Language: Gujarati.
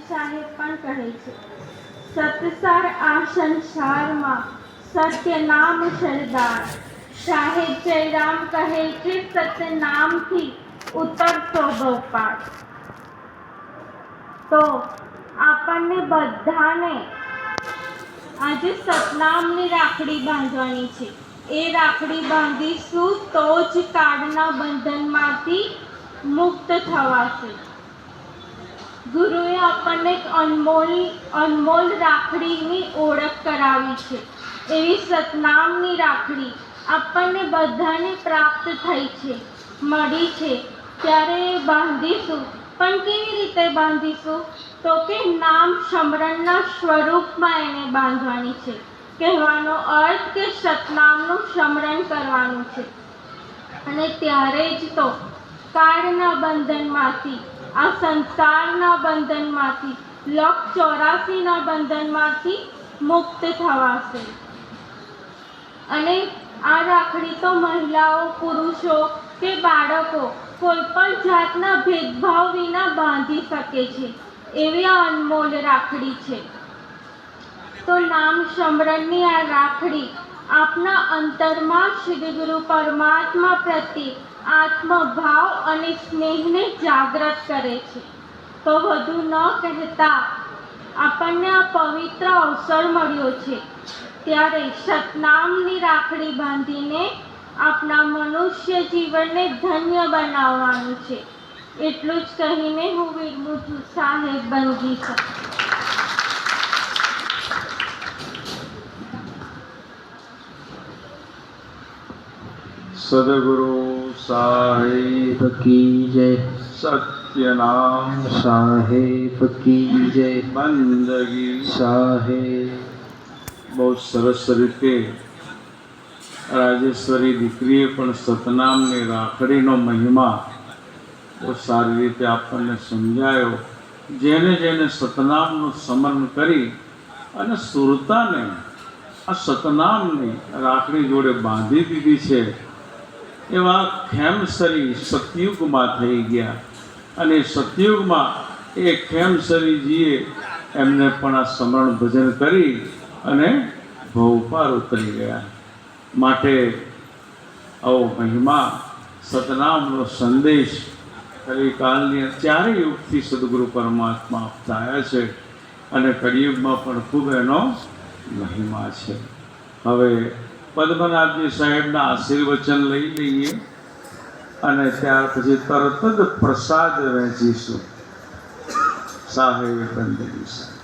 સાહેબ પણ કહે છે, સતસાર આ સંસારમાં સત્ય નામ સરદાર. સાહેબ જયરામ કહે છે, સત્ય નામથી ઉતરતો ગોપાળ. તો આપણને બધાને આજે સતનામની રાખડી બાંધવાની છે. એ રાખડી બાંધીશું તો જ કાળના બંધનમાંથી મુક્ત થવાશે. ગુરુએ આપણને એક અનમોલ રાખડીની ઓળખ કરાવી છે. એવી સતનામની રાખડી આપણને બધાને પ્રાપ્ત થઈ છે, મળી છે. ત્યારે બાંધીશું, પણ કેવી રીતે બાંધીશું? તો કે નામ સ્મરણના સ્વરૂપમાં એને બાંધવાની છે. કહેવાનો અર્થ કે સતનામનું સ્મરણ કરવાનું છે. અને ત્યારે જ તો કાળના બંધનમાંથી, આ સંસારના બંધનમાંથી, લોક 84ના બંધનમાંથી મુક્ત થવાશે. અને આ રાખડી તો મહિલાઓ, પુરુષો કે બાળકો કોઈ પણ જાતના ભેદભાવ વિના બાંધી શકે છે. એવી આ અનમોલ રાખડી છે. તો નામ સ્મરણની આ રાખડી આપના અંતરમાં શ્રી ગુરુ પરમાત્મા પ્રત્યે આત્મભાવ અને સ્નેહને જાગૃત કરે છે. તો વધુ ન કહેતા આપણને આ પવિત્ર અવસર મળ્યો છે, ત્યારે સતનામની રાખડી બાંધીને આપણા મનુષ્ય જીવનને ધન્ય બનાવવાનું છે. એટલું જ કહીને હું વિરમું છું. સાહેબ બંદી છે. સદગુરુ સાહેબ की जय, સત્યનામ साहेब की जय, બંદગી. साहेब. બહુ સરસ રીતે રાજેશ્વરી દીકરીએ પણ સતનામની રાખડીનો મહિમા બહુ સારી રીતે આપણને સમજાયો. જેને જેને સતનામનું સ્મરણ કરી અને સુરતાને આ સતનામની રાખડી જોડે બાંધી દીધી છે, એવા ખેમસરી સતયુગમાં થઈ ગયા. અને સતયુગમાં એ ખેમસરીજીએ એમને પણ આ સ્મરણ ભજન કરી અને ભવ પાર ઉતરી ગયા. માટે આવો મહિમા સતનામનો સંદેશ કલિકાલની ચારે યુગથી સદગુરુ પરમાત્મા આપતા આવ્યા છે, અને કળિયુગમાં પણ ખૂબ એનો મહિમા છે. હવે પદ્મનાભજી સાહેબના આશીર્વચન લઈ લઈએ અને ત્યાર પછી તરત જ પ્રસાદ વહેંચીશું. સાહેબ બંદગી.